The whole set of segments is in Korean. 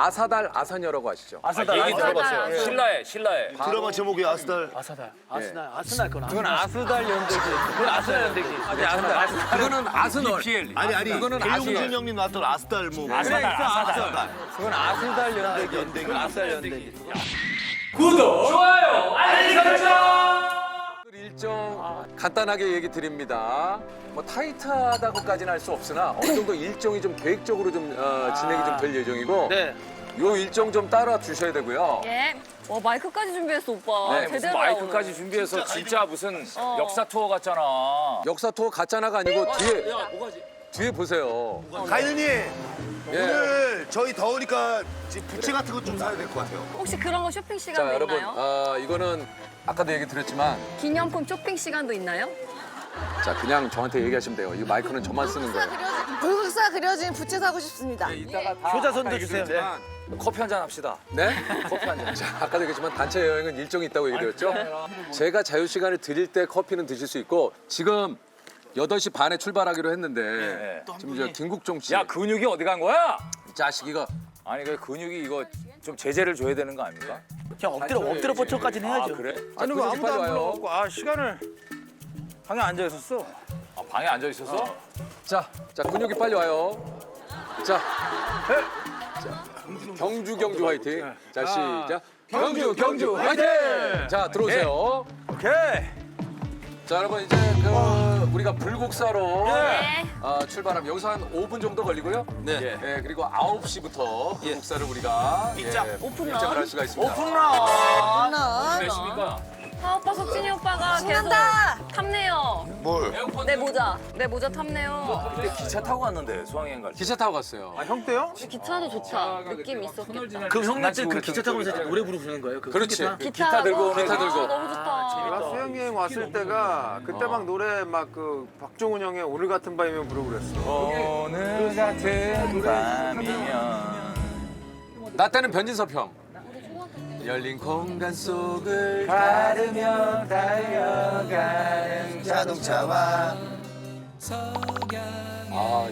아사달 아사녀라고 아시죠? 얘기 들어봤어요. 신라의. 드라마 제목이 아스달. 아스날 그건 아스달 연대기. 그건 아스날 연대기. 그거는 아스널. 아니 그거는 배용준 아스달. 형님 나왔던 아스달 뭐. 아스달. 그건 아스달 연대기. 그건 아스달 연대기. 일정 간단하게 얘기 드립니다. 뭐 타이트하다고까지는 할 수 없으나 어느 정도 일정이 좀 계획적으로 좀 진행이 좀 될 예정이고 네. 요 일정 좀 따라 주셔야 되고요. 예. 와 마이크까지 준비했어 오빠. 네, 무슨 제대로 마이크까지 준비해서 진짜 무슨 역사 투어 같잖아. 역사 투어 가짜나가 아니고 뒤에 보세요. 가인님 예. 오늘 저희 더우니까 지금 부채 같은 거 좀 사야 될 것 같아요. 혹시 그런 거 쇼핑 자 시간도 여러분 있나요? 이거는 아까도 얘기 드렸지만 기념품 쇼핑 시간도 있나요? 자 그냥 저한테 얘기하시면 돼요. 이 마이크는 저만 쓰는 거예요. 불국사 그려진 부채 사고 싶습니다. 효자손도 주세요. 커피 한잔 합시다. 네? 커피 한 잔. 자, 아까도 얘기했지만 단체 여행은 일정이 있다고 얘기드렸죠? 제가 자유 시간을 드릴 때 커피는 드실 수 있고 지금 8시 반에 출발하기로 했는데 지금 저 김국종 씨 야 근육이 어디 간 거야? 이 자식이가 아니 그 근육이 이거 좀 제재를 줘야 되는 거 아닙니까? 그냥 엎드려 뻗쳐까지는 아 해야죠. 그래? 아니 근육이 그 아무도 빨리 안 와요. 불러갖고 아 시간을 방에 앉아 있었어. 아, 방에 앉아 있어서? 자 근육이 빨리 와요. 자, 경주 화이팅. 자 시작. 경주 화이팅. 자 들어오세요. 오케이. 자 여러분 이제 그 우리가 불국사로 네. 출발하면 여기서 한 5분 정도 걸리고요. 네. 예, 그리고 9시부터 불국사를 우리가 오픈런. 입장을 할 수가 있습니다. 나 몇십니까? 아 오빠 석진이 오빠가 계속 신난다. 탐내요. 뭘? 내 모자 탐내요. 그때 기차 타고 갔는데 수학여행 갈 때. 기차 타고 갔어요. 형 때요? 기차도 좋다. 느낌 있었겠다. 그럼 형님 때그 기차 타고 가서 노래 부르는 거예요? 그 그렇지. 기타 들고 오는 기타 들고. 너무 좋다. 제가 수영여행 왔을 때가 그때 막 노래 막 그 박종훈 형의 오늘 같은 밤이면 부르고 그랬어. 오늘 같은 밤이면 나 때는 변진섭 형. 열린 공간 속을 가르며 달려가는 자동차와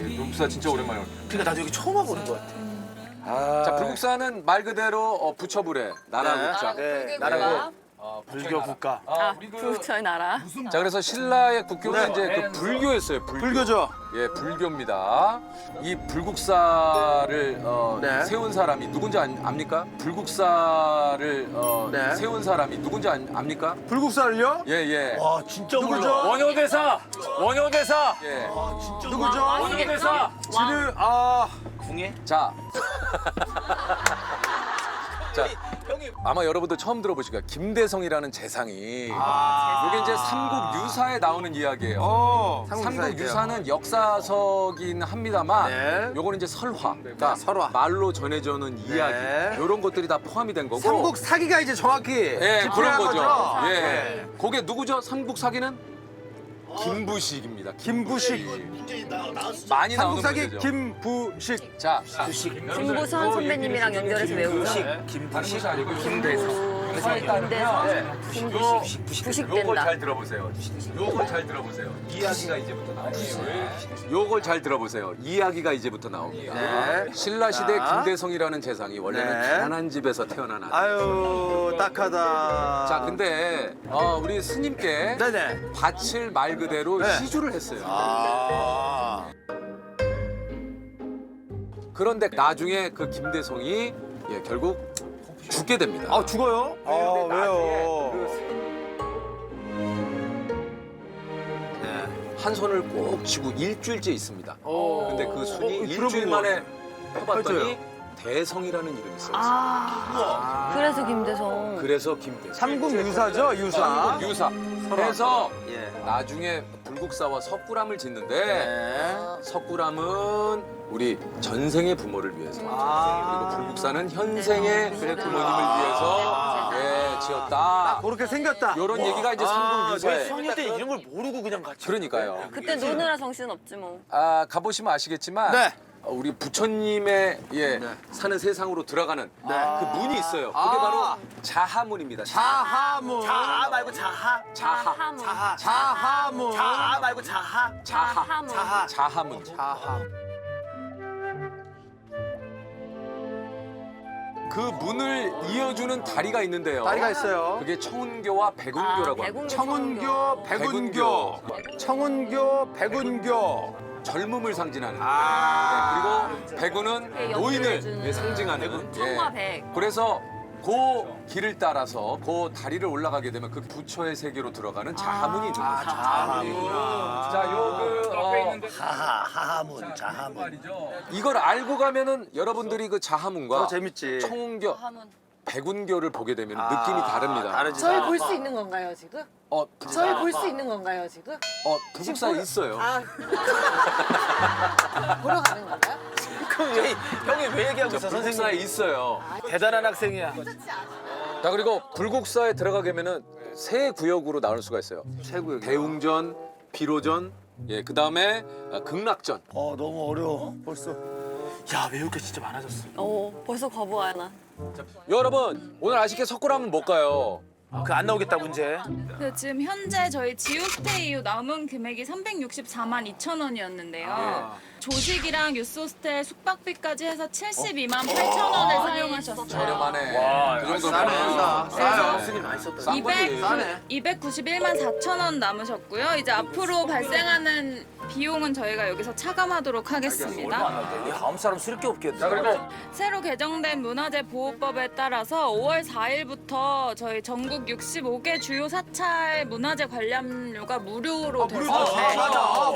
이 불국사 진짜 오랜만에 오네. 그러니까 나도 여기 처음 와보는 것 같아. 자, 불국사는 말 그대로 부처불에 나라 국자. 네, 나라가 불교 국가. 불철 나라. 자, 그래서 신라의 국교는 이제 그 불교였어요. 불교죠. 예, 불교입니다. 이 불국사를 네. 세운 사람이 누군지 압니까? 불국사를 네. 세운 사람이 누군지 압니까? 불국사를요? 예, 예. 와 진짜 누구죠? 몰라. 원효대사. 예. 누구죠? 원효대사. 지금 궁예? 자. 자, 아마 여러분들 처음 들어보실 거예요. 김대성이라는 재상이. 이게 이제 삼국 유사에 나오는 이야기예요. 삼국 유사는 역사서긴 합니다만 네. 요거는 이제 설화. 그러니까 설화. 말로 전해져는 이야기. 이런 것들이 다 포함이 된 거고. 삼국 사기가 이제 정확히 예, 그런 거죠. 거죠? 예. 네. 그게 누구죠? 삼국 사기는 김부식입니다. 김부식. 많이 나오는 삼국 사기 문제죠. 김부식. 자, 김부선 선배님이랑 연결해서 외우자. 김부식 아니고 김대성. 김대선. 김부식. 요걸 부식된다. 잘 들어보세요. 요걸 잘 들어보세요. 이야기가 이제부터 나옵니다. 요걸 잘 들어보세요. 이야기가 이제부터 나옵니다. 네. 신라 시대 자. 김대성이라는 재상이 원래는 네. 가난한 집에서 태어난 아들. 아유 딱하다. 자, 근데 우리 스님께 네네. 밭을 말 그대로 네. 시주를 했어요. 아. 그런데 나중에 그 김대성이 결국 죽게 됩니다. 아 죽어요? 아 왜요? 한 손을 꼭 쥐고 일주일째 있습니다. 근데 그 손이 일주일 들어본 만에 것 펴봤더니 대성이라는 이름이 있어요. 그래서 김대성. 그래서 김대성. 삼국 유사죠 유사. 유사. 그래서 예. 나중에 불국사와 석굴암을 짓는데 네. 석굴암은 우리 전생의 부모를 위해서 아. 그리고 불국사는 현생의 부모님을 위해서 지었다. 그렇게 생겼다. 이런 얘기가 이제 삼국 유사에. 성년 때 이런 걸 모르고 그냥 같이. 그러니까요. 그때 노느라 정신 없지 뭐. 가보시면 아시겠지만 네. 우리 부처님의 사는 세상으로 들어가는 그 문이 있어요. 그게 바로 자하문입니다. 자하문. 자하 말고 자하. 자하문. 자하문. 자하 말고 자하. 자하문. 자하문. 자하. 그 문을 이어주는 다리가 있는데요. 다리가 있어요. 그게 청운교와 백운교라고 합니다. 백운교, 청운교, 백운교. 청운교, 백운교. 젊음을 상징하는. 아. 네, 그리고 백운은 예, 노인을 연결해주는. 상징하는. 청과 백. 그래서 그 길을 따라서 그 다리를 올라가게 되면 그 부처의 세계로 들어가는 자하문이 있는 거죠. 자, 하하문, 자하문. 이걸 알고 가면은 여러분들이 그 자하문과 더 재밌지. 청운교, 하문. 백운교를 보게 되면 느낌이 다릅니다. 다르지. 저희 볼 수 있는 건가요 지금? 저희 볼 수 있는 건가요 지금? 부국사에 있어요. 아 보러 가는 건가요? 형이 왜 얘기하고 있어, 부국사에 선생님? 있어요. 대단한 학생이야. 자, 그리고 불국사에 들어가게 되면은 세 구역으로 나눌 수가 있어요. 최고의 대웅전, 비로전, 그다음에 극락전. 너무 어려워. 벌써. 야, 외울 게 진짜 많아졌어. 벌써 거부하야 나. 여러분, 오늘 아쉽게 석굴암은 못 가요. 그 안 나오겠다, 문제. 그 지금 현재 저희 지오스테이 이후 남은 금액이 364만 2천 원이었는데요. 조식이랑 유스호스텔 숙박비까지 해서 72만 8천 원을 사용하셨어요. 저렴하네. 와, 그 정도면. 싸네, 싸. 네. 많이 썼다. 싼 거지. 291만 4천 원 남으셨고요. 이제 앞으로 발생하는 비용은 저희가 여기서 차감하도록 하겠습니다. 다음 사람 쓸 게 없겠네. 자, 그리고 새로 개정된 문화재 보호법에 따라서 5월 4일부터 저희 전국 65개 주요 사찰 문화재 관람료가 무료로 됐어요.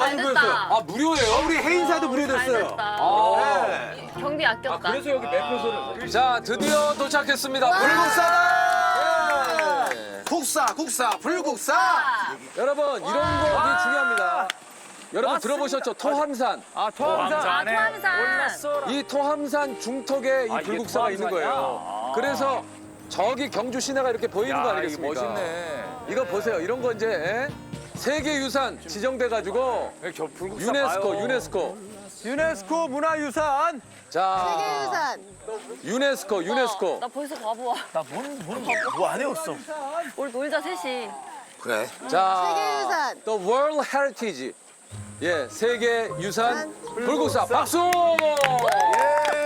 잘 됐다. 무료예요? 우리 해인사도 잘 무료됐어요. 됐다. 네. 경비 아꼈다. 여기 매표소를. 자, 드디어 도착했습니다. 불국사다. 국사, 불국사. 여러분, 이런 거 되게 중요합니다. 여러분 들어보셨죠? 토함산. 토함산. 이 토함산 중턱에 이 불국사가 있는 거예요. 그래서 저기 경주 시내가 이렇게 보이는 거 이거 아니겠습니까? 멋있네. 이거 보세요. 이런 거 이제 세계유산 지정돼가지고 저 불국사 유네스코, 봐요. 유네스코. 유네스코 문화유산. 자, 세계유산. 유네스코. 나 벌써 거부하. 뭐안 해왔어. 우리 놀자 셋이. 그래. 자, 세계유산. 또 World Heritage. 예, 세계유산 불국사. 박수!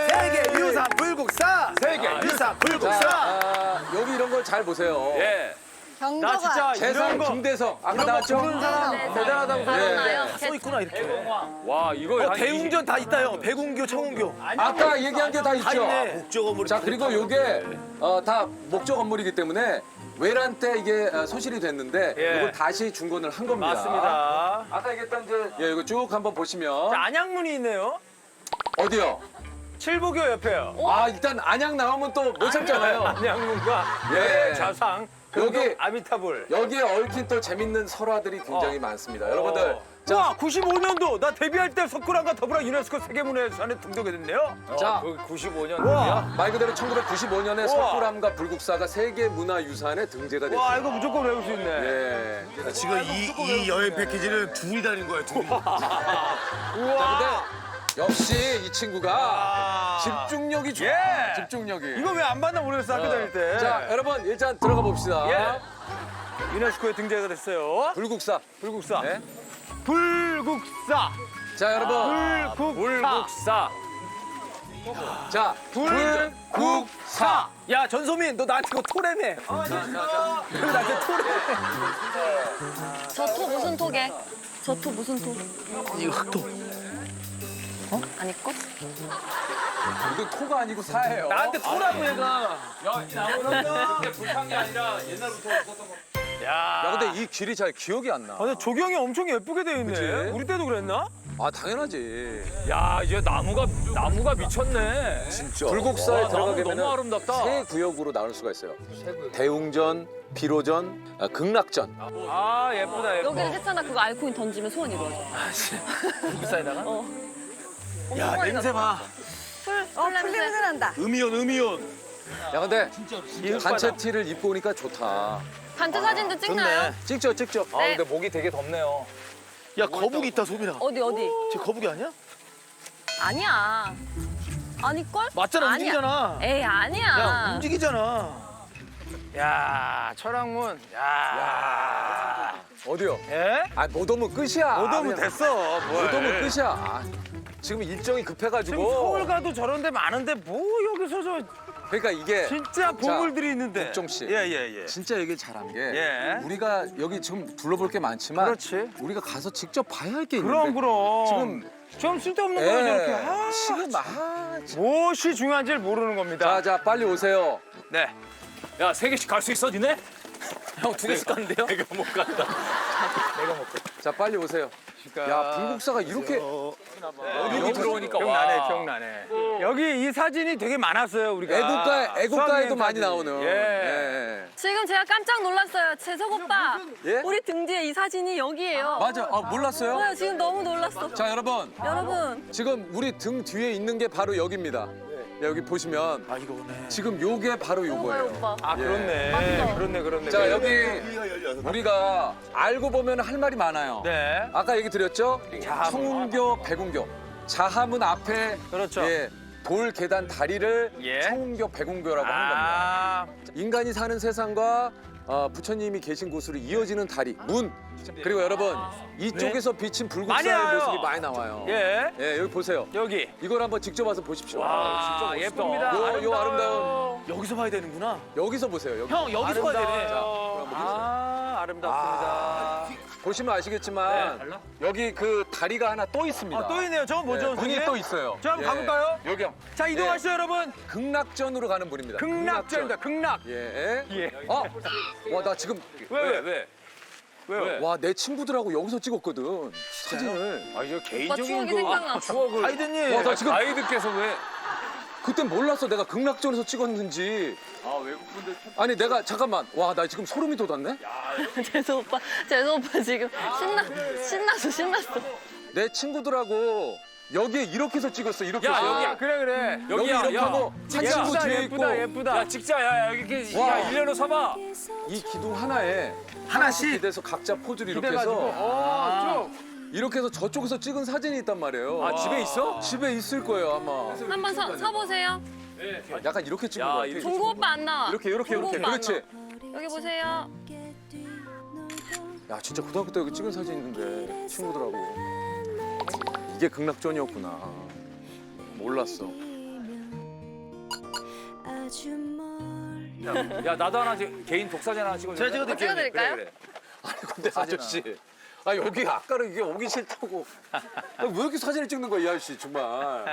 세계유산 불국사. 세계유산 불국사. 여기 이런 걸 잘 보세요. 예. 경도가. 나 진짜 재상 이런 거 김대성. 아까 나왔죠? 모르는 사람 대단하다고 나요. 써 있구나, 이렇게. 와, 이거 한 대웅전 다 있다, 형. 백운교, 청운교. 아까 얘기한 게 다 다 있죠? 있네. 목적 건물이. 자, 그리고 요게 다 목적 건물이기 때문에 외란 때 이게 소실이 됐는데 예. 이걸 다시 준건을 한 겁니다. 맞습니다. 아까 얘기했던 이거 쭉 한번 보시면 자, 안양문이 있네요. 어디요? 칠보교 옆에요. 일단 안양 나오면 또 못 참잖아요. 안양문과 예. 좌상. 여기 아미타불. 여기에 얽힌 또 재밌는 설화들이 굉장히 많습니다. 여러분들 자, 와, 95년도 나 데뷔할 때 석굴암과 더불어 유네스코 세계문화유산에 등록이 됐네요. 자, 그 95년. 와, 말 그대로 1995년에 우와. 석굴암과 불국사가 세계문화유산에 등재가 됐습니다. 와, 이거 무조건 외울 수 있네. 예. 지금 이 여행 패키지는 둘이 다닌 거야, 둘이. 자, 근데 역시 이 친구가 집중력이 좋아. 예. 집중력이. 이거 왜 안 봤나 모르겠어, 학교 다닐 때. 자, 여러분 일단 들어가 봅시다. 예. 유네스코에 등재가 됐어요. 불국사. 불국사. 네. 불국사. 자, 여러분. 불국사. 자, 불국사. 야, 전소민, 너 나한테 그거 토래매. 너 나한테 토래. 저 토 무슨 토게? 저 토 무슨 토? 이거 흑토. 아닐걸? 이거 토가 아니고 사예요. 나한테 토라고 얘가. 야, 근데 이 길이 잘 기억이 안 나. 근데 조경이 엄청 예쁘게 돼 있네. 그치? 우리 때도 그랬나? 당연하지. 야, 이제 나무가 미쳤네. 진짜. 불국사에 와, 들어가게 나무 되면 너무 아름답다. 세 구역으로 나눌 수가 있어요. 대웅전, 비로전, 극락전. 아, 예쁘다, 예뻐. 여기를 했잖아. 그거 알코올 던지면 소원 이루어져. 불국사에다가? 야, 냄새 봐. 풀 풀 냄새. 냄새 난다. 음이온. 야, 근데 단체 티를 입고 오니까 좋다. 단체 사진도 찍나요? 찍죠. 아, 네. 근데 목이 되게 덥네요. 야, 거북이 있다, 소민아. 어디? 쟤 거북이 아니야? 아니야. 아닐걸? 맞잖아, 아니야. 움직이잖아. 에이, 아니야. 움직이잖아. 야, 철학문. 야. 어디요? 예? 못 오면 끝이야. 못 오면 됐어. 뭘. 못 오면 끝이야. 지금 일정이 지금 급해가지고. 서울 가도 저런 데 많은데 뭐 여기서 저 그러니까 이게 진짜 보물들이 있는데. 국종 씨. 예예예. 진짜 얘기를 잘한 게 예. 우리가 여기 지금 둘러볼 게 많지만 그렇지. 우리가 가서 직접 봐야 할 게 있는데 그럼. 지금 좀 쓸데없는 거예요 저렇게. 예, 아, 지금 무엇이 중요한지를 모르는 겁니다. 자 빨리 오세요. 네. 야, 3개씩 갈 수 있어, 니네? 형 2개씩 가는데요? 내가 못 간다. 자 빨리 오세요. 야 불국사가 이렇게 여기 들어오니까 기억나네, 와. 기억나네. 여기 이 사진이 되게 많았어요, 우리가. 애국가에도 수학여행 많이 사진. 나오는. 예. 예. 지금 제가 깜짝 놀랐어요. 재석 오빠. 예? 우리 등 뒤에 이 사진이 여기예요. 맞아. 몰랐어요? 네, 지금 너무 놀랐어. 자 여러분 여러분. 지금 우리 등 뒤에 있는 게 바로 여기입니다. 여기 보시면 지금 요게 바로 요거예요, 요거예요. 오빠. 아, 그렇네. 맞다. 그렇네. 자 여기 우리가 알고 보면 할 말이 많아요. 네. 아까 얘기 드렸죠? 자하문. 청운교, 백운교. 자하문 앞에 그렇죠. 예, 돌 계단 다리를 예. 청운교, 백운교라고 하는 겁니다. 아, 인간이 사는 세상과 부처님이 계신 곳으로 이어지는 다리, 문. 그리고 여러분 이쪽에서 비친 많이 불국사의 나와요. 모습이 많이 나와요. 예. 예, 여기 보세요. 여기. 이걸 한번 직접 와서 보십시오. 아, 예쁩니다. 요 아름다운 여기서 봐야 되는구나. 여기서 보세요. 여기. 형 여기서 봐야 되네. 아름다워요. 아, 아름답습니다. 보시면 아시겠지만 여기 그 다리가 하나 또 있습니다. 아, 또 있네요. 저건 뭐죠, 네, 문이 선생님? 또 있어요. 저 한번 가볼까요? 여기. 자, 이동하시죠, 여러분. 극락전으로 가는 분입니다. 극락전입니다. 극락. 예. 예. 와, 나 지금 왜? 왜요? 와, 내 친구들하고 여기서 찍었거든. 사진을. 아, 이거 오빠 개인적인 추억이 거 생각나. 추억을. 아이드님. 와, 나 지금 아이들께서 왜? 그때 몰랐어. 내가 극락전에서 찍었는지. 아, 외국분들. 아니, 내가 잠깐만. 와, 나 지금 소름이 돋았네. 재석 오빠 지금 신났어. 내 친구들하고 여기에 이렇게 해서 찍었어. 이렇게 해서. 여기야, 그래. 여기 여기야, 이렇게 야. 하고 한 친구 뒤에 있고 예쁘다. 야, 직자, 야, 여기 와. 야, 일렬로 서봐. 이 기둥 하나에 하나씩 기대서 각자 포즈를 이렇게 기대가지고. 해서 쭉. 이렇게 해서 저쪽에서 찍은 사진이 있단 말이에요. 아, 집에 있어? 집에 있을 거예요 아마. 한번 서보세요. 약간 이렇게 찍은 야, 거 같아. 이렇게 종구 오빠 안 나와. 이렇게 종구 오빠 안 그렇지. 나와. 여기 보세요. 야 진짜 고등학교 때 여기 찍은 사진 있는데 친구들하고 이게 극락전이었구나. 몰랐어. 야, 나도 하나 개인 독사진 하나 찍어줘. 제가 찍어드릴게요. 찍어드릴까요? 아니 근데 아저씨, 아 여기 아까는 이게 오기 싫다고. 왜 이렇게 사진을 찍는 거야 이 아저씨 정말.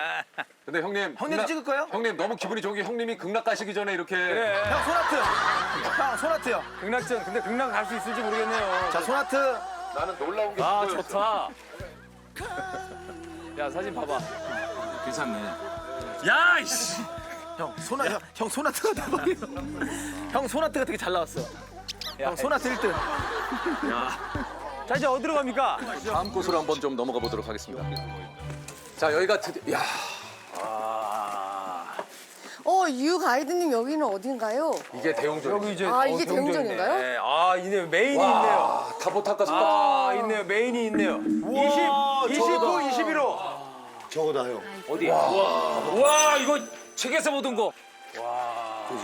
근데 형님. 형님도 찍을까요? 형님 너무 기분이 좋은 게 형님이 극락 가시기 전에 이렇게. 형 소나트. 형 소나트요. 극락전. 근데 극락 갈 수 있을지 모르겠네요. 자 소나트. 나는 놀라운 게 아, 그거였어. 좋다. 야, 사진 봐봐. 괜찮네. 야, 이씨. 형 소나트가 대박이에요. 형 소나트가 되게 잘 나왔어. 형 소나트 1등. 자, 이제 어디로 갑니까? 다음 곳으로 한번 좀 넘어가 보도록 하겠습니다. 자 여기가 드디어. 야 유 가이드님 여기는 어딘가요? 이게 대웅전. 여기 이제 이게 대웅전인가요? 네. 아, 있네요. 메인이 있네요. 와 타보타카 스팟. 아, 있네요. 메인이 있네요. 29, 21호. 저거다 형. 어디? 와, 이거 책에서 보던 거.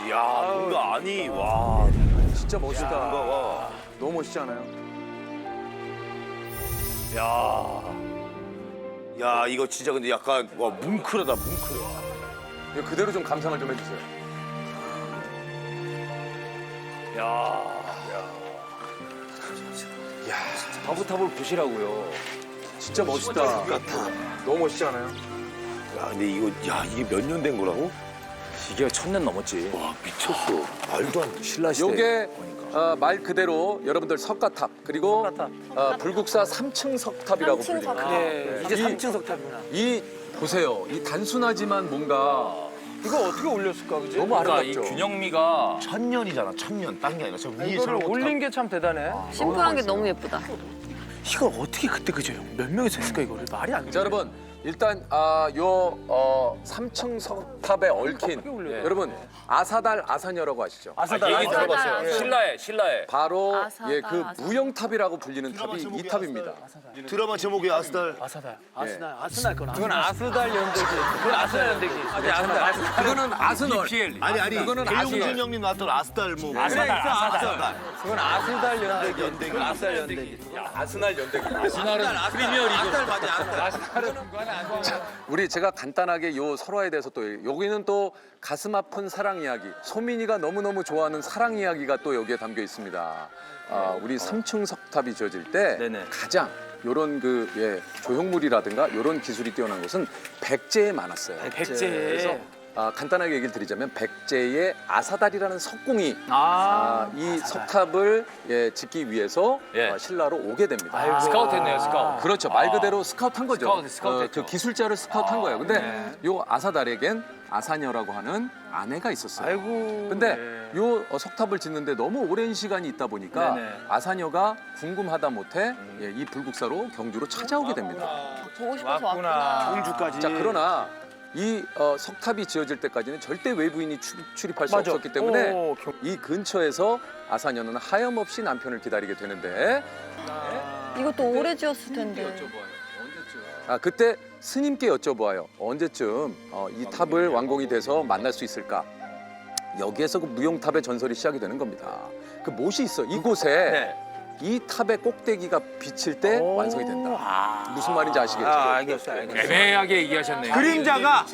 야 뭔가 아니 와. 진짜 멋있다. 너무 멋있지 않아요? 야 이거 진짜 근데 약간 와 뭉클하다 뭉클해. 이거 그대로 좀 감상을 좀 해주세요. 타보탑을 보시라고요. 진짜 멋있다. 너무 멋있지 않아요? 야 근데 이거 이게 몇 년 된 거라고? 이게 1000년 넘었지. 와 미쳤어. 말도 안 돼. 신라 시대. 요게 말 그대로 여러분들 석가탑 그리고 불국사 3층 석탑이라고 삼층 불립니다. 석탑. 네. 이제 3층 석탑이구나. 이 보세요. 이 단순하지만 뭔가 이거 어떻게 올렸을까, 그지? 너무 그러니까 이 아름답죠. 균형미가 1000년이잖아 1000년. 딴 게 아니라 저 위에 이거를 저런 올린 게 참 대단해. 심플한 게 너무 예쁘다. 이걸 어떻게 그때 그죠? 몇 명이서 했을까 이거를 말이 안 돼. 자 여러분 일단 요 3층 석탑에 얽힌 여러분 아사달 아사녀라고 아시죠? 아사달. 얘기 들어봤어요. 아사달. 신라에. 바로 아사달, 예 그 아사달. 무영탑이라고 불리는 탑이 이 탑입니다. 드라마 제목이 아스달. 아스날 그건 그건 아스달 연대기. 그건 아스날 연대기. 그거는 아스널. 아니 그거는 배용준 아스달. 형님 나왔던 아스달 뭐. 아스달. 그건 아스달 연대기. 그건 아스날 연대기. 아스날 연대기. 아스날은 프리미어 리그. 아스달 맞아, 아스달. 아스날은 우리 제가 간단하게 요 설화에 대해서 또 여기는 또 가슴 아픈 사랑 이야기. 소민이가 너무너무 좋아하는 사랑 이야기가 또 여기에 담겨 있습니다. 우리 3층 석탑이 지어질 때 네네. 가장 요런 조형물이라든가 요런 기술이 뛰어난 곳은 백제에 많았어요. 백제. 그래서 간단하게 얘기를 드리자면 백제의 아사달이라는 석공이 이 석탑을 짓기 위해서 신라로 오게 됩니다. 스카우트했네요, 스카우트. 그렇죠. 말 그대로 스카우트한 거죠. 스카우트했죠. 그 기술자를 스카우트한 거예요. 근데 요 아사달에겐 아사녀라고 하는 아내가 있었어요. 아이고. 근데 요 석탑을 짓는데 너무 오랜 시간이 있다 보니까 네네. 아사녀가 궁금하다 못해 이 불국사로 경주로 찾아오게 됩니다. 보고 싶어서 왔구나. 공주까지. 자, 그러나 이 석탑이 지어질 때까지는 절대 외부인이 출입할 수 없었기 때문에 이 근처에서 아사녀는 하염없이 남편을 기다리게 되는데 이것도 오래 지었을 텐데. 그때 스님께 여쭤보아요. 언제쯤 이 탑을 완공이 돼서 만날 수 있을까? 여기에서 그 무용탑의 전설이 시작이 되는 겁니다. 그 못이 있어. 이곳에 이 탑의 꼭대기가 비칠 때 완성이 된다. 무슨 말인지 아시겠죠? 알겠어요. 애매하게 얘기하셨네요. 그림자가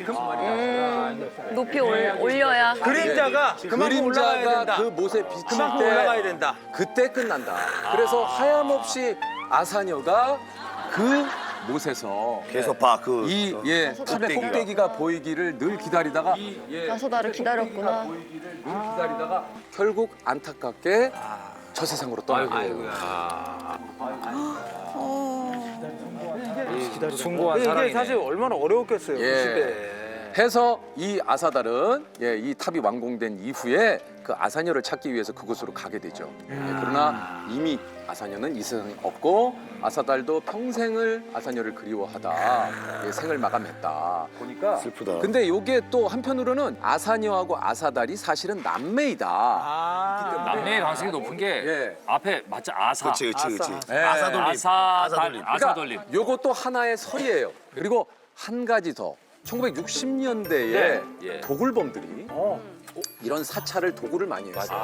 높이 올려야. 그림자가 그만큼 올라가야 된다. 그 못에 비칠 그만큼 때 올라가야 된다. 그때 끝난다. 그래서 하염없이 아사녀가 그 못에서 계속 봐, 그. 이 탑의 꼭대기가 보이기를 늘 기다리다가 아사달을 기다렸구나. 늘 기다리다가 결국 안타깝게 저 세상으로 떠나게 돼요. 숭고한 이게 사랑이네. 사실 얼마나 어려웠겠어요. 그 예. 시대에. 해서 이 아사달은 이 탑이 완공된 이후에 그 아사녀를 찾기 위해서 그곳으로 가게 되죠. 그러나 이미 아사녀는 이 세상에 없고 아사달도 평생을 아사녀를 그리워하다 생을 마감했다. 보니까 슬프다. 근데 이게 또 한편으로는 아사녀하고 아사달이 사실은 남매이다. 남매의 가능성이 높은 게 앞에 맞죠? 아사. 그렇지. 예. 아사돌림. 아사돌림. 아사돌림. 그러니까 요것도 하나의 설이에요. 그리고 한 가지 더. 1960년대에 도굴범들이 이런 사찰을 도굴을 많이 했어요.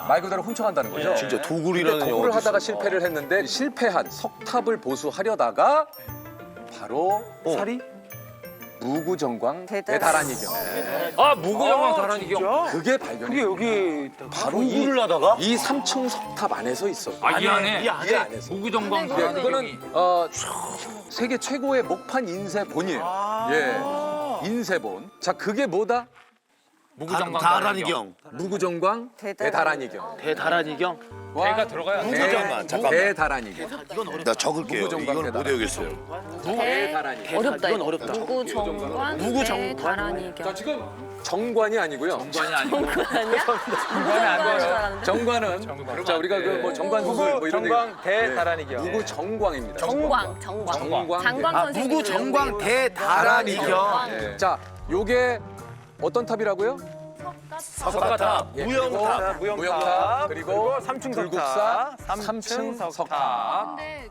말 그대로 훔쳐간다는 거죠. 진짜 도굴이라는 근데 도굴을 하다가 실패를 했는데 실패한 석탑을 보수하려다가 바로 살이? 무구정광 대다란이경. 무구정광 다란이경. 그게 발견이 그게 여기 바로 도굴을 하다가? 이 3층 석탑 안에서 있었어요. 이 안에? 이 안에서. 무구정광 그거는 다란이경이. 세계 최고의 목판 인쇄본이에요. 인쇄본. 자, 그게 뭐다? 무구정광 다란이경. 무구정광 대다란이경. 대다란이경. 대가 들어가야 잠깐만. 대다란이경. 나 적을게요. 무구정광 이건 대단. 못 외우겠어요. 대다란이경. 어렵다. 이건 어렵다. 무구정관. 대다란이경. 자, 지금 정관이 아니고요. 정관이 아니고. 아니야? 무구정관. 정관은 자, 우리가 그 뭐 정관 수술 뭐 이런 정광 대다란이경. 무구정광입니다. 정광. 장광 선생님. 무구정광 대다란이경. 자, 요게 어떤 탑이라고요? 석가탑. 무용탑. 무용탑 그리고 삼층 불국사 석탑. 3층 석탑. 근데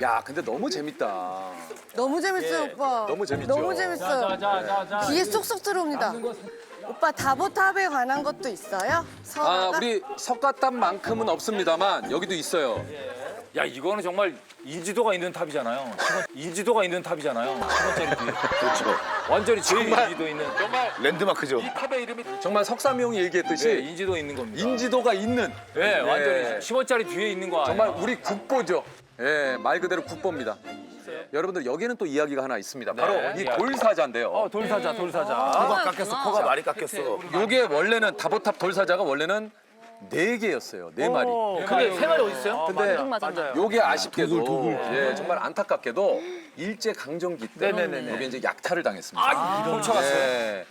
야, 근데 너무 재밌다. 너무 재밌어요, 오빠. 너무 재밌죠? 너무 재밌어요. 귀에 쏙쏙 들어옵니다. 오빠 다보탑에 관한 것도 있어요? 우리 석가탑만큼은 없습니다만 여기도 있어요. 야, 이거는 정말 인지도가 있는 탑이잖아요. 인지도가 있는 탑이잖아요. 10원짜리 뒤에. 그렇죠. 완전히 제일 인지도 있는. 랜드마크죠. 탑의 이름이 정말 석삼형이 얘기했듯이 인지도 있는 겁니다. 인지도가 있는 네, 완전히 10원짜리 뒤에 있는 거 아니에요? 정말 우리 국보죠. 말 그대로 국보입니다. 여러분들 여기는 또 이야기가 하나 있습니다. 바로 이 돌사자인데요. 돌사자. 코가 깎였어. 코가 많이 깎였어. 요게 원래는 다보탑 돌사자가 원래는 4개였어요. 4마리. 그게 세 마리 어디 있어요? 근데 맞아요. 요게 아쉽게도 정말 안타깝게도 일제 강점기 때 네네네네. 요게 이제 약탈을 당했습니다. 훔쳐갔어요.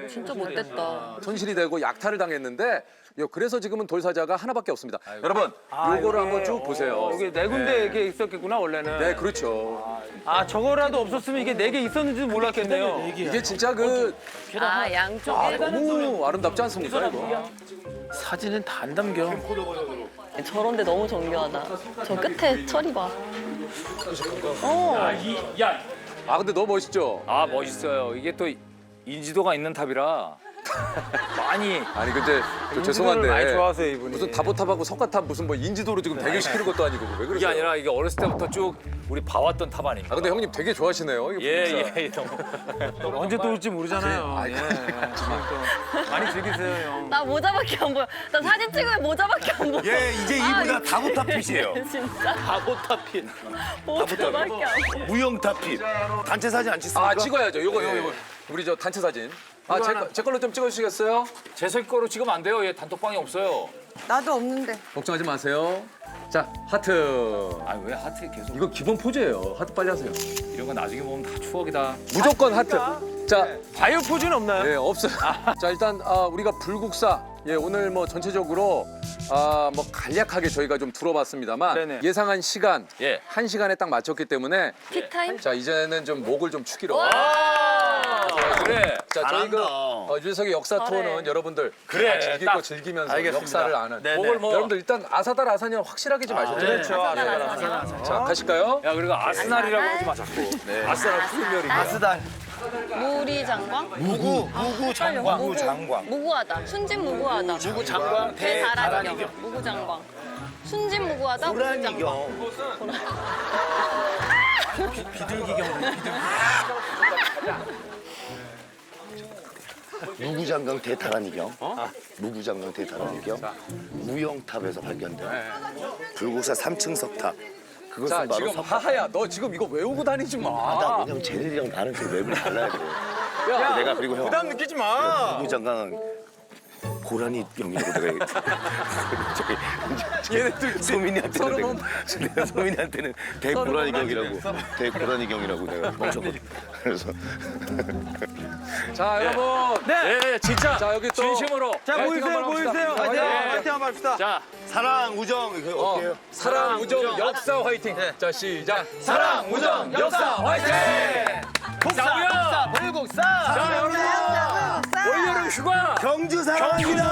진짜 못됐다. 손실이 되고 약탈을 당했는데 그래서 지금은 돌사자가 하나밖에 없습니다. 여러분 요거를 한번 쭉 보세요. 여기 네 군데 이게 있었겠구나 원래는. 네, 그렇죠. 저거라도 없었으면 이게 네 개 있었는지도 몰랐겠네요. 이게 진짜 양쪽에. 너무 아름답지 않습니까, 이거? 사진은 다 안 담겨. 저런데 너무 정교하다. 저 끝에 철이 봐. 근데 너무 멋있죠? 멋있어요. 이게 또 인지도가 있는 탑이라 많이 아니 근데 저 많이 죄송한데 좋아하세요, 이분이. 무슨 다보탑하고 석가탑 무슨 뭐 인지도로 지금 대결시키는 것도 아니고 왜 그게 그러세요? 아니라 이게 어렸을 때부터 쭉 우리 봐왔던 탑 아닙니까? 아 근데 형님 되게 좋아하시네요. 이거 예, 진짜. 너무. 언제 또 올지 모르잖아요. 예. 지금 또 많이 즐기세요, 형. 나 모자밖에 안 보여. 나 사진 찍으면 모자밖에 안 보여. 예, 이제 아, 이분가 다보타핏이에요. 진짜 다보타핏. 모자밖에 안 보여. 무용타핏. 단체 사진 안 찍습니까? 아 찍어야죠. 요거 우리 저 단체 사진. 아 제 걸로 좀 찍어주시겠어요? 제설 거로 찍으면 안 돼요. 얘 단톡방이 없어요. 나도 없는데. 걱정하지 마세요. 자 하트. 아 왜 하트 계속 이거 기본 포즈예요. 하트 빨리 하세요. 이런 거 나중에 보면 다 추억이다. 무조건 하트. 자, 자유 포즈는 없나요? 네 없어요. 자 일단 우리가 불국사 오늘 뭐 전체적으로 뭐 간략하게 저희가 좀 들어봤습니다만 네네. 예상한 시간 예. 1시간에 딱 맞췄기 때문에 픽타임? 자 이제는 좀 목을 좀 축이러. 그래. 자 저희 그 잘한다. 유재석의 역사 잘해. 투어는 여러분들 그래, 다 즐길 딱. 거 즐기면서 알겠습니다. 역사를 아는. 네네. 목을 뭐. 여러분들 일단 아사달 아사니는 확실하게 좀 아셨죠? 그렇죠. 자 가실까요? 야 그리고 아스날이라고 하지 마 자꾸. 아스날 푸른별이. 아스달. 무리장광? 무구장광. 무구장광. 무구하다. 순진무구하다. 무구장광 대다란이경. 무구장광. 순진무구하다. 무구장광. 무구장광 대다란이경. 무구장광 대다란이경. 무용탑에서 발견된 불국사 3층 석탑. 그것은 자 바로 지금 석탑. 하하야 너 지금 이거 외우고 다니지 마. 나 왜냐면 쟤네들이랑 나는 좀 랩을 달라야 돼. 야, 내가 그리고 형 부담 느끼지 마. 무구장광 고라니 형이라고 내가 얘네들 소민이한테는 서로 내가 소민이한테는 대고라니 경이라고 대고라니 경이라고 내가 멍청거든. 그래서 자 여러분. 네, 진짜. 자 여기 또 진심으로. 자, 파이팅 모이세요, 한번 합시다. 모이세요. 파이팅. 화이팅 한번 합시다. 자, 사랑 우정 이거 어때요? 네. 사랑 우정 역사 화이팅. 자 시작. 사랑 우정 역사 화이팅. 자우야. 불국사. 자 여러분. 올여름 휴가. 경주 사랑입니다.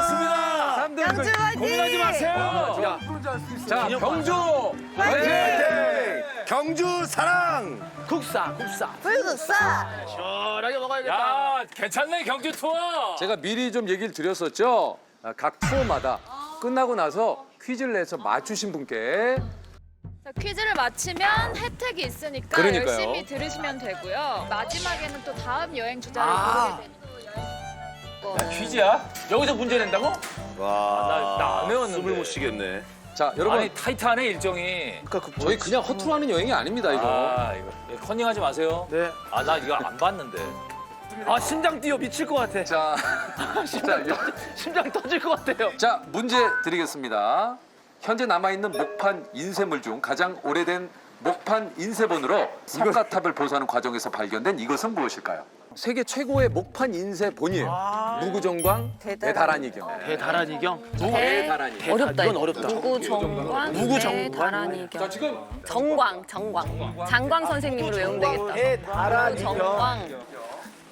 경주 화이팅! 고민하지 마세요. 자 경주 화이팅. 경주 사랑. 국사. 불국사! 시원하게 먹어야겠다. 야, 괜찮네 경주 투어. 제가 미리 좀 얘기를 드렸었죠. 각 투어마다 끝나고 나서 퀴즈를 내서 맞추신 분께 자, 퀴즈를 맞히면 혜택이 있으니까 그러니까요. 열심히 들으시면 되고요. 마지막에는 또 다음 여행 주제를 고르게 되니까. 퀴즈야? 여기서 문제 낸다고? 와. 나안 외웠는데. 숨을 못 쉬겠네. 자 여러분 아니 타이트하네 일정이. 저희 그냥 허투루 하는 여행이 아닙니다 이거. 아 이거 컨닝하지 마세요. 네. 아 나 이거 안 봤는데. 아, 심장 뛰어 미칠 것 같아. 자, 심장 터질 것 같아요. 자 문제 드리겠습니다. 현재 남아있는 목판 인쇄물 중 가장 오래된 목판 인쇄본으로 석가탑을 보수하는 과정에서 발견된 이것은 무엇일까요? 세계 최고의 목판 인쇄본이에요. 무구정광 대다란이경. 대다란이경. 대다란이. 어렵다. 이건 어렵다. 무구정광. 대다란이경. 자 지금 정광. 장광 선생님으로 외우면 되겠다. 무구정광.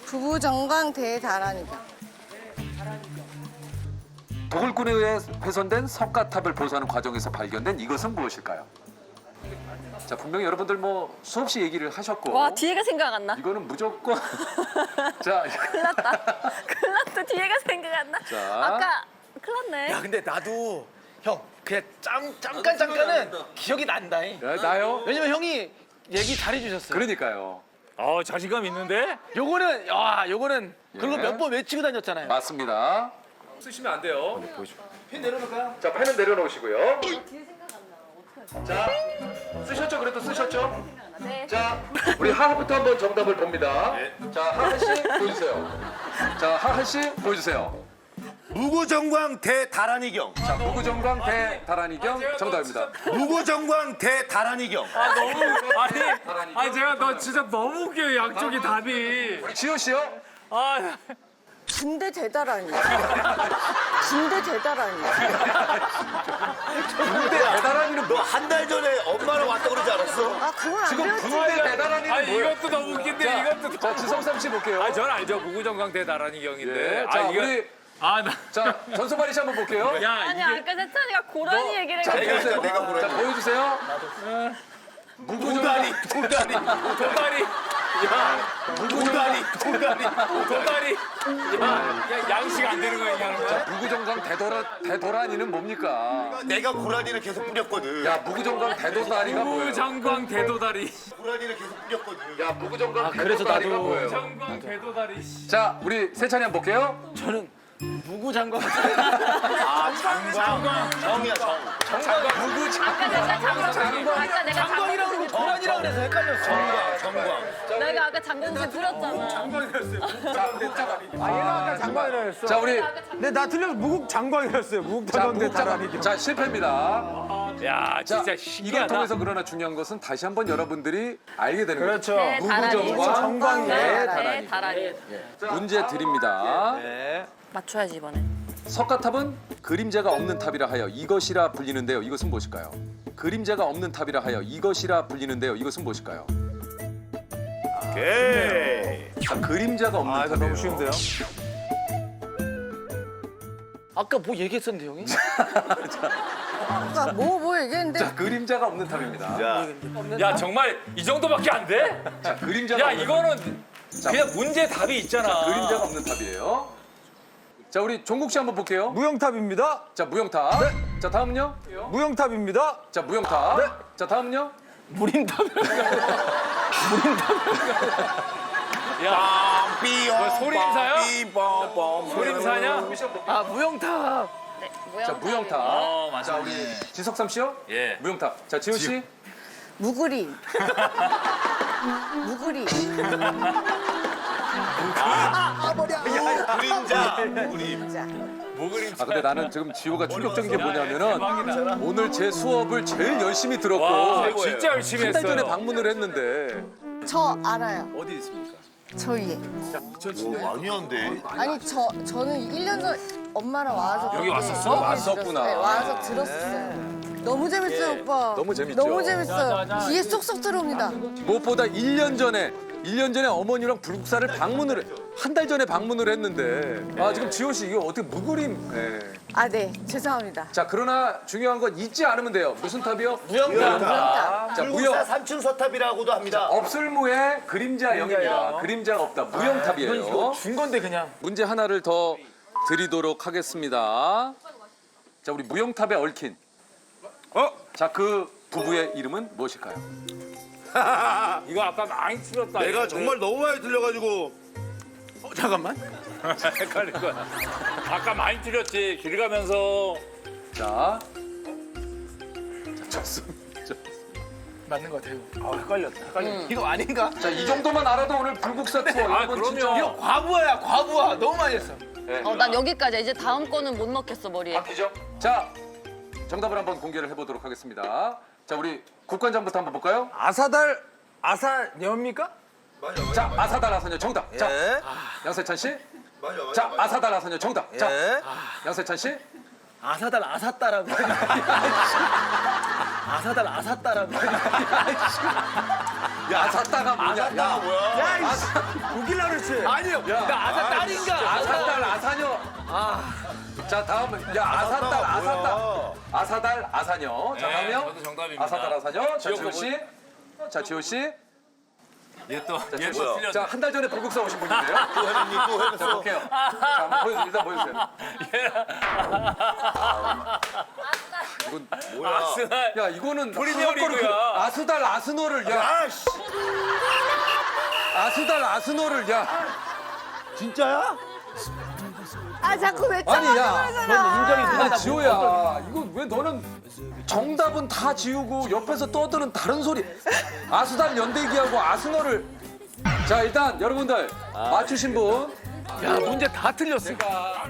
부부정광 대다란이경. 도굴꾼에 의해 훼손된 석가탑을 보수하는 과정에서 발견된 이것은 무엇일까요? 자 분명히 여러분들 뭐 수없이 얘기를 하셨고 와, 뒤에가 생각 안 나. 이거는 무조건 자 큰일 났다. 뒤에가 생각 안 나. 자. 아까 큰일 났네. 야, 근데 나도 형 그냥 잠깐은 기억이 난다. 야, 나요? 왜냐면 형이 얘기 잘해주셨어요. 그러니까요. 자신감 있는데? 요거는 그리고 예. 몇 번 외치고 다녔잖아요. 맞습니다. 쓰시면 안 돼요. 펜 내려놓을까요? 자 펜은 내려놓으시고요. 자 쓰셨죠? 그래도 쓰셨죠? 네. 자 우리 하하부터 한번 정답을 봅니다. 자 하하 씨 보여주세요. 자 하하 씨 보여주세요. 무구정광 대다란이경. 자 무구정광 대다란이경 정답입니다. 무구정광 대다란이경. 아 너무 아니 제가 너 진짜 너무 웃겨요 양쪽이 답이. 지효 씨요? 아 진대 대다란이. 진대 대다란이. 대다란이는 너 한 달 전에 엄마랑 왔다 그러지 않았어? 아, 그건 안 지금 배웠지. 군대 대다란이는 아니 뭐예요? 이것도 너무 웃긴데 이것도. 자 지성삼 씨 볼게요. 아 전 알죠 무구정광 대다란이 경인데. 네, 자 이거 우리 아나 자 전소바리 씨 한번 볼게요. 야 아니, 이게 아까 세찬이가 고라니 얘기를 자 해가지고. 보여주세요. 내가 보라니. 자 보여주세요. 무구정광 도다리 도다리. 야, 양식 안 되는 거 얘기하는 거야? 무구정강 대도란이는 뭡니까? 내가 고라니를 계속 뿌렸거든. 야, 무구정강 대도다리가 뭐예요? 장광 대도다리. 고라니를 계속 뿌렸거든. 야, 무구정강 그래서 대도다리가 나도- 뭐예요? 장광 대도다리. 자, 우리 세찬이 한번 볼게요. 저는 무구 장관. 정이야 정. 아까 내가 장관이라고 그러고 도란이라고 그래서 헷갈렸어. 내가 아까 장공수 들었잖아. 얘가 아까 장관이라 했어. 자, 우리 근데 나 틀려서 무국 장관이라 했어요. 무국 자, 타던데 무국장. 다라니. 자, 실패입니다. 야, 자, 진짜 이걸 신기하다. 통해서 그러나 중요한 것은 다시 한번 여러분들이 알게 되는 거죠. 그렇죠. 네, 다라니. 무구정과 정광이. 네, 다라니. 다라니. 문제 드립니다. 맞춰야지 이번에. 석가탑은 그림자가 없는 탑이라 하여 이것이라 불리는데요. 이것은 무엇일까요? 그림자가 없는 탑이라 하여 이것이라 불리는데요. 이것은 무엇일까요? 오케이. 자, 그림자가 없는 아, 이거 탑이에요. 너무 쉬운데요? 아까 뭐 얘기했었는데 형이? 아까 뭐 얘기했는데 자, 그림자가 없는 탑입니다. 자, 야, 정말 이 정도밖에 안 돼? 자, 그림자가 야, 없는 이거는 그냥 문제 답이 있잖아. 그림자가 없는 탑이에요. 자, 우리 종국 씨 한번 볼게요. 무용탑입니다. 자, 무용탑. 자, 다음은요? 무용탑입니다. 자, 무용탑. 자, 다음은요? 야, 삐용. 뭐 소림사야? 삐뽕뽕. 소림사냐? 아 무용탑. 네, 자, 무용탑. 맞아. 자, 우리 지석삼 씨요? 예. 무용탑. 자, 지호 씨? 무구리. 무구리. 그림자. 아, 근데 나는 지금 지호가 충격적인 게 뭐냐면은 오늘 제 수업을 제일 열심히 들었고 와, 진짜 열심히 한 달 전에 했어요. 방문을 했는데 저 알아요. 어디 있습니까? 저희에. 오, 많이 한데. 아니 저는 1년 전 엄마랑 와서 여기 그때 왔었어? 얘기를 왔었구나. 들었어요. 네, 와서 들었어요. 너무 재밌어요, 오빠. 너무 재밌죠? 너무 재밌어요. 귀에 쏙쏙 들어옵니다. 무엇보다 1년 전에 어머니랑 불국사를 방문을 한 달 전에 방문을 했는데 아, 지금 지호 씨 이거 어떻게 무그림? 예. 아, 네. 죄송합니다. 자, 그러나 중요한 건 잊지 않으면 돼요. 무슨 탑이요? 무용탑. 자, 불국사 무용. 삼층서탑이라고도 합니다. 없을무에 그림자 영입니다. 그림자가 없다. 무용탑이에요. 준 건데 그냥. 문제 하나를 더 드리도록 하겠습니다. 자, 우리 무용탑에 얽힌. 자, 그 부부의 이름은 무엇일까요? 이거 아까 많이 틀렸다. 내가 정말 너무 많이 들려가지고. 잠깐만. 헷갈릴 거야. 아까 많이 틀렸지. 길 가면서. 자, 좋습니다. 맞는 것 같아요. 아 헷갈렸다. 이거 아닌가? 자, 이 정도만 알아도 오늘 불국사 투어 여러분 그럼요. 진짜 이거 과부하야 과부하. 너무 많이 했어. 난 여기까지. 이제 다음 거는 못 넣겠어 머리에. 바뀌죠? 자, 정답을 한번 공개를 해보도록 하겠습니다. 자, 우리 국관장부터 한번 볼까요? 아사녀입니까? 자, 아사달 아사녀 정답. 자, 양세찬 씨. 자, 아사달 아사녀 정답. 자, 양세찬 씨. 아사달 아사따라고. 아사달 아사따라고. 야, 아사따가 뭐냐? 야, 야 이씨. 웃길라 그랬지. 아니요. 나 아사딸인가? 아사달 아사녀. 자, 다음은 야, 아사달 아사녀. 자, 네, 다음이요. 저도 정답입니다. 아사달 아사녀. 자, 지호 지호 씨. 자, 지호 씨. 얘 또 자, 틀렸어. 자, 한 달 전에 불국사 오신 분인데요. 또 해냈니? 또 자, 해냈어. 볼게요. 자, 한번 보여주세요. 일단 보여주세요. 이건 뭐야? 아스날. 야, 이거는 프리미어리그야. 아스달 아스널을 야. 아씨. 아스달 아스널을 야. 진짜야? 아, 자꾸 왜 아니, 야. 인정이 아, 지호야. 이거 왜 너는 정답은 다 지우고 옆에서 떠드는 다른 소리. 아스달 연대기하고 아스널을. 자, 일단 여러분들 맞추신 분. 야 문제 다 틀렸어. 제가